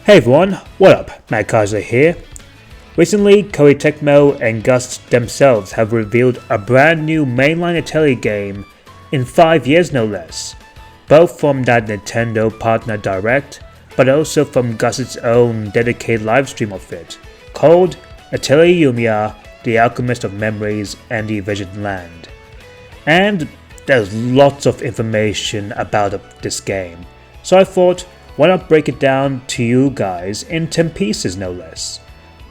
Hey everyone, what up? Matt Kaiser here. Recently, Koei Tecmo and Gus themselves have revealed a brand new mainline Atelier game in 5 years no less, both from that Nintendo Partner Direct, but also from Gus's own dedicated livestream of it, called Atelier Yumia, The Alchemist of Memories and the Envisioned Land. And there's lots of information about this game, so I thought, why not break it down to you guys in 10 pieces no less.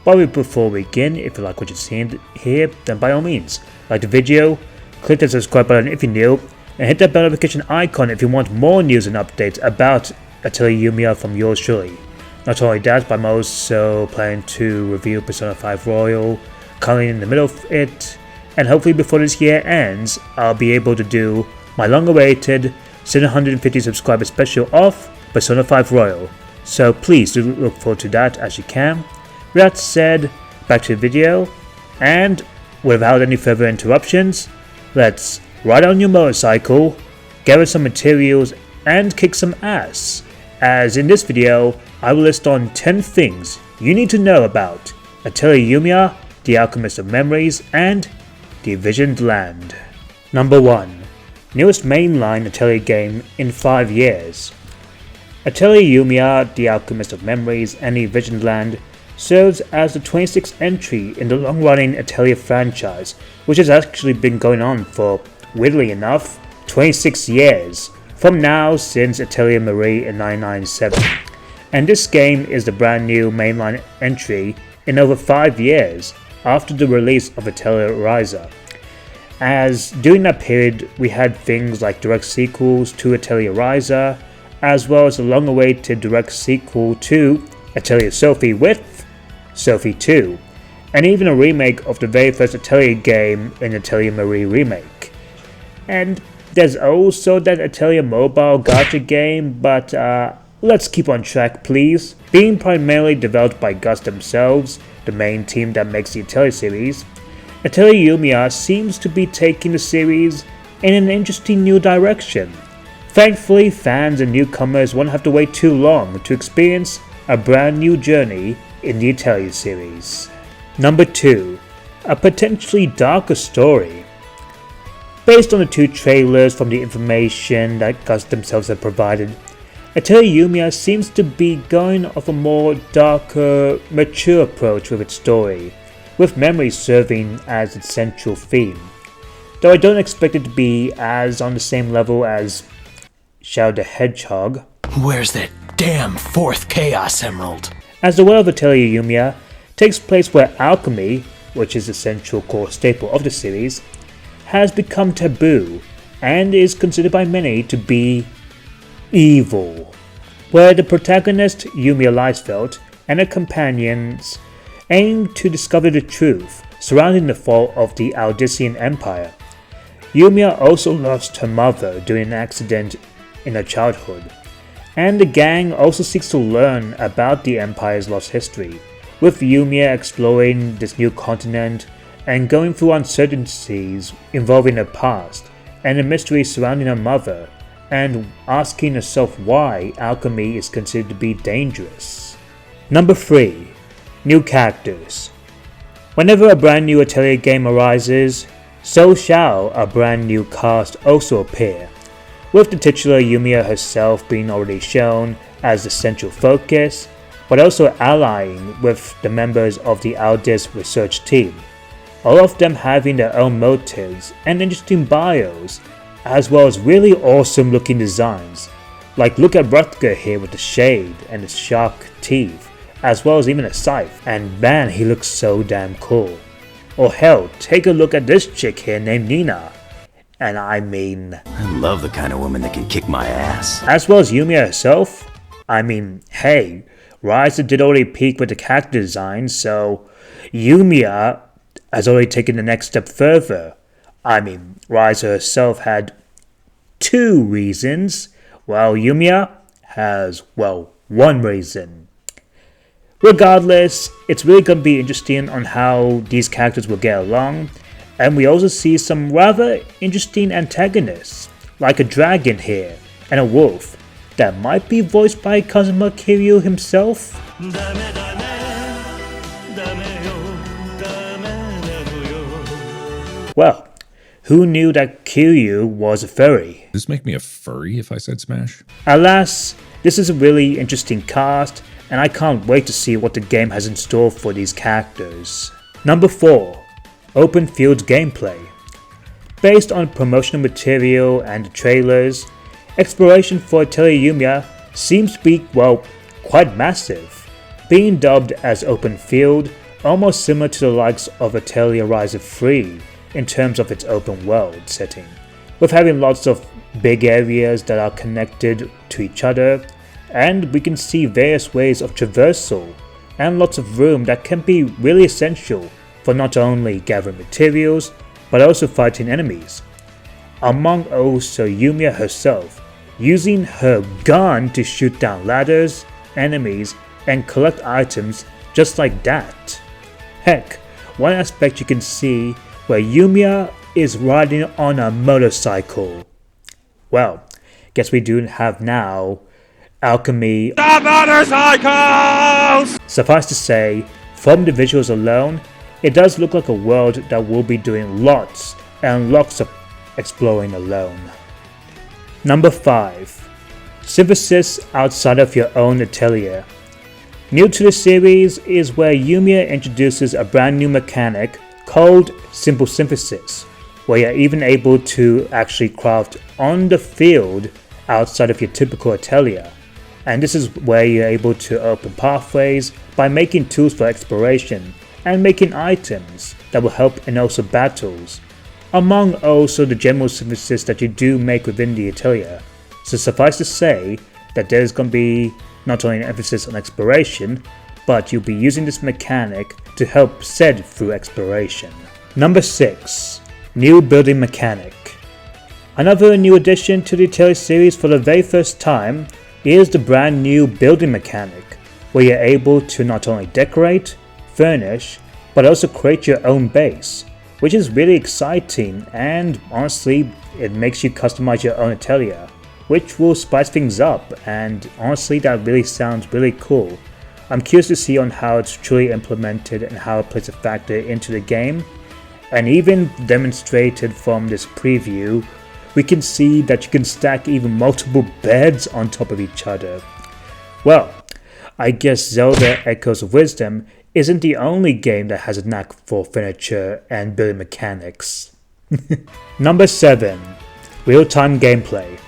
But before we begin, if you like what you're seeing here, then by all means, like the video, click the subscribe button if you're new, and hit that bell notification icon if you want more news and updates about Atelier Yumia from yours truly. Not only that, but I'm also planning to review Persona 5 Royal, currently in the middle of it, and hopefully before this year ends, I'll be able to do my long-awaited 750 subscriber special of Persona 5 Royal, so please do look forward to that as you can. With that said, back to the video, and without any further interruptions, let's ride on your motorcycle, gather some materials, and kick some ass, as in this video, I will list on 10 things you need to know about Atelier Yumia, The Alchemist of Memories, and the Envisioned Land. Number 1. Newest mainline Atelier game in 5 years. Atelier Yumia, The Alchemist of Memories and the Envisioned Land serves as the 26th entry in the long-running Atelier franchise, which has actually been going on for, weirdly enough, 26 years, from now since Atelier Marie in 1997. And this game is the brand new mainline entry in over 5 years after the release of Atelier Ryza. As during that period we had things like direct sequels to Atelier Ryza, as well as a long-awaited direct sequel to Atelier Sophie with Sophie 2, and even a remake of the very first Atelier game in Atelier Marie Remake. And there's also that Atelier mobile gacha game, but let's keep on track please. Being primarily developed by Gus themselves, the main team that makes the Atelier series, Atelier Yumia seems to be taking the series in an interesting new direction. Thankfully, fans and newcomers won't have to wait too long to experience a brand new journey in the Atelier series. Number 2. A potentially darker story. Based on the 2 trailers from the information that Gus themselves have provided, Atelier Yumia seems to be going off a more darker, mature approach with its story, with memory serving as its central theme. Though I don't expect it to be as on the same level as Shadow the Hedgehog. Where's that damn 4th Chaos Emerald? As the world of Atelier Yumia takes place where alchemy, which is the central core staple of the series, has become taboo and is considered by many to be evil. Where the protagonist Yumia Leisfeld and her companions aim to discover the truth surrounding the fall of the Aldician Empire. Yumia also lost her mother during an accident in her childhood, and the gang also seeks to learn about the Empire's lost history, with Yumia exploring this new continent and going through uncertainties involving her past and the mystery surrounding her mother, and asking herself why alchemy is considered to be dangerous. Number 3. New characters. Whenever a brand new Atelier game arises, so shall a brand new cast also appear, with the titular Yumia herself being already shown as the central focus, but also allying with the members of the Aldis research team, all of them having their own motives and interesting bios, as well as really awesome looking designs. Like look at Rutger here with the shade and the shark teeth, as well as even a scythe, and man, he looks so damn cool. Or hell, take a look at this chick here named Nina. And I mean, I love the kind of woman that can kick my ass. As well as Yumia herself. I mean, hey, Ryza did already peak with the character design, so Yumia has already taken the next step further. I mean, Ryza herself had 2 reasons, while Yumia has, well, 1 reason. Regardless, it's really going to be interesting on how these characters will get along, and we also see some rather interesting antagonists, like a dragon here and a wolf, that might be voiced by Kazuma Kiryu himself? Well, who knew that Kiryu was a furry? Does this make me a furry if I said Smash? Alas, this is a really interesting cast, and I can't wait to see what the game has in store for these characters. Number 4. Open Field Gameplay. Based on promotional material and trailers, exploration for Atelier Yumia seems to be, well, quite massive, being dubbed as open field, almost similar to the likes of Atelier Rise of 3 in terms of its open world setting, with having lots of big areas that are connected to each other, and we can see various ways of traversal and lots of room that can be really essential for not only gathering materials but also fighting enemies. Among also Yumia herself, using her gun to shoot down ladders, enemies, and collect items just like that. Heck, one aspect you can see where Yumia is riding on a motorcycle. Well, guess we do have now Alchemy. The motorcycles! Suffice to say, from the visuals alone, it does look like a world that will be doing lots and lots of exploring alone. Number 5. Synthesis outside of your own atelier. New to the series is where Yumia introduces a brand new mechanic called Simple Synthesis, where you're even able to actually craft on the field outside of your typical atelier. And this is where you're able to open pathways by making tools for exploration and making items that will help in also battles, among also the general synthesis that you do make within the atelier. So suffice to say that there's going to be not only an emphasis on exploration, but you'll be using this mechanic to help said through exploration. Number 6. New Building Mechanic. Another new addition to the Atelier series for the very first time is the brand new building mechanic, where you're able to not only decorate, furnish, but also create your own base, which is really exciting, and honestly it makes you customize your own atelier, which will spice things up, and honestly that really sounds really cool. I'm curious to see on how it's truly implemented and how it plays a factor into the game, and even demonstrated from this preview, we can see that you can stack even multiple beds on top of each other. Well, I guess Zelda Echoes of Wisdom isn't the only game that has a knack for furniture and building mechanics. Number 7. Real-time gameplay.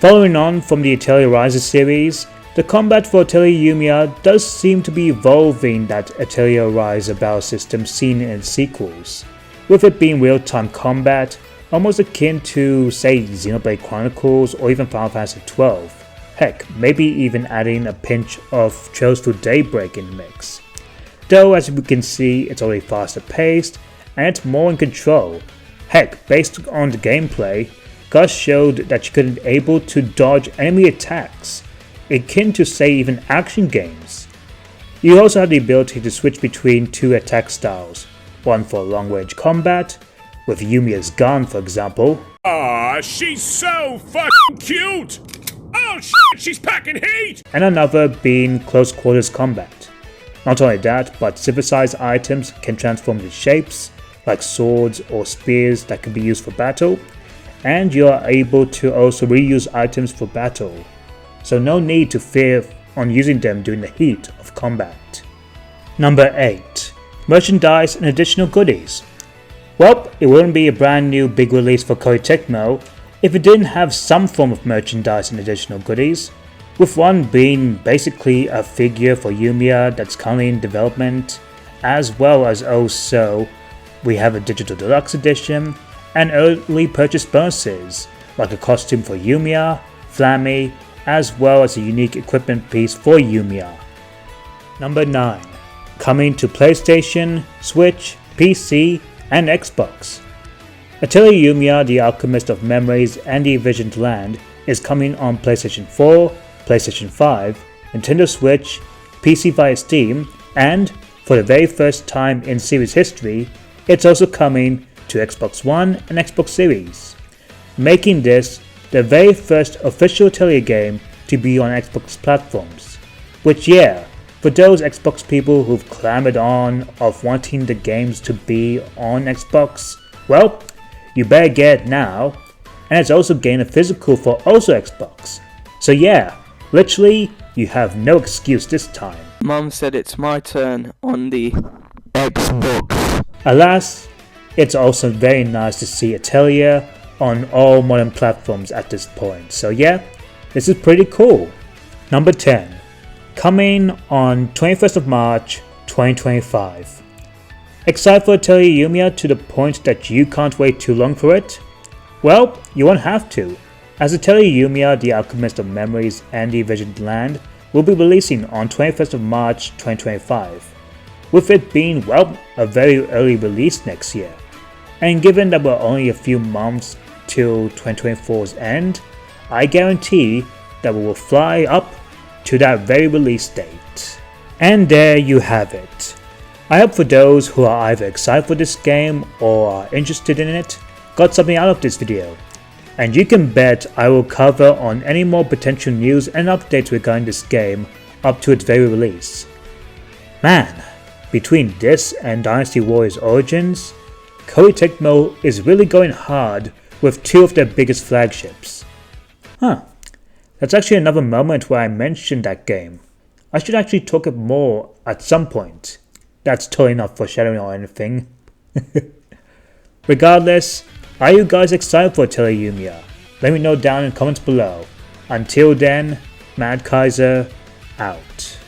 Following on from the Atelier Rises series, the combat for Atelier Yumia does seem to be evolving that Atelier Rise battle system seen in its sequels, with it being real-time combat, almost akin to, say, Xenoblade Chronicles or even Final Fantasy XII. Heck, maybe even adding a pinch of Trails Through Daybreak in the mix. Though as we can see, it's already faster paced and it's more in control. Heck, based on the gameplay, Gus showed that you could be able to dodge enemy attacks, akin to say even action games. You also have the ability to switch between 2 attack styles, one for long range combat, with Yumia's gun for example. Aw, she's so fucking cute! Oh shit, she's packing heat! And another being close quarters combat. Not only that, but synthesized items can transform into shapes, like swords or spears that can be used for battle, and you are able to also reuse items for battle, so no need to fear on using them during the heat of combat. Number 8. Merchandise and additional goodies. Well, it wouldn't be a brand new big release for Koei Tecmo if it didn't have some form of merchandise and additional goodies, with one being basically a figure for Yumia that's currently in development, as well as also we have a digital deluxe edition and early purchase bonuses like a costume for Yumia, Flammy, as well as a unique equipment piece for Yumia. Number 9. Coming to PlayStation, Switch, PC, and Xbox. Atelier Yumia, The Alchemist of Memories, and the Envisioned Land is coming on PlayStation 4, PlayStation 5, Nintendo Switch, PC via Steam, and, for the very first time in series history, it's also coming to Xbox One and Xbox Series, making this the very first official Atelier game to be on Xbox platforms. Which yeah, for those Xbox people who've clamored on of wanting the games to be on Xbox, well, you better get it now, and it's also gained a physical for also Xbox. So yeah, literally, you have no excuse this time. Mum said it's my turn on the Xbox. Alas, it's also very nice to see Atelier on all modern platforms at this point, so yeah, this is pretty cool. Number 10. Coming on 21st of March 2025. Excited for Atelier Yumia to the point that you can't wait too long for it? Well, you won't have to, as Atelier Yumia, the Alchemist of Memories and the Envisioned Land will be releasing on 21st of March 2025, with it being, well, a very early release next year. And given that we're only a few months till 2024's end, I guarantee that we will fly up to that very release date. And there you have it. I hope for those who are either excited for this game or are interested in it, got something out of this video. And you can bet I will cover on any more potential news and updates regarding this game up to its very release. Man, between this and Dynasty Warriors Origins, Koei Tecmo is really going hard with two of their biggest flagships. That's actually another moment where I mentioned that game. I should actually talk it more at some point. That's totally not foreshadowing or anything. Regardless, are you guys excited for Atelier Yumia? Let me know down in the comments below. Until then, Mad Kaiser out.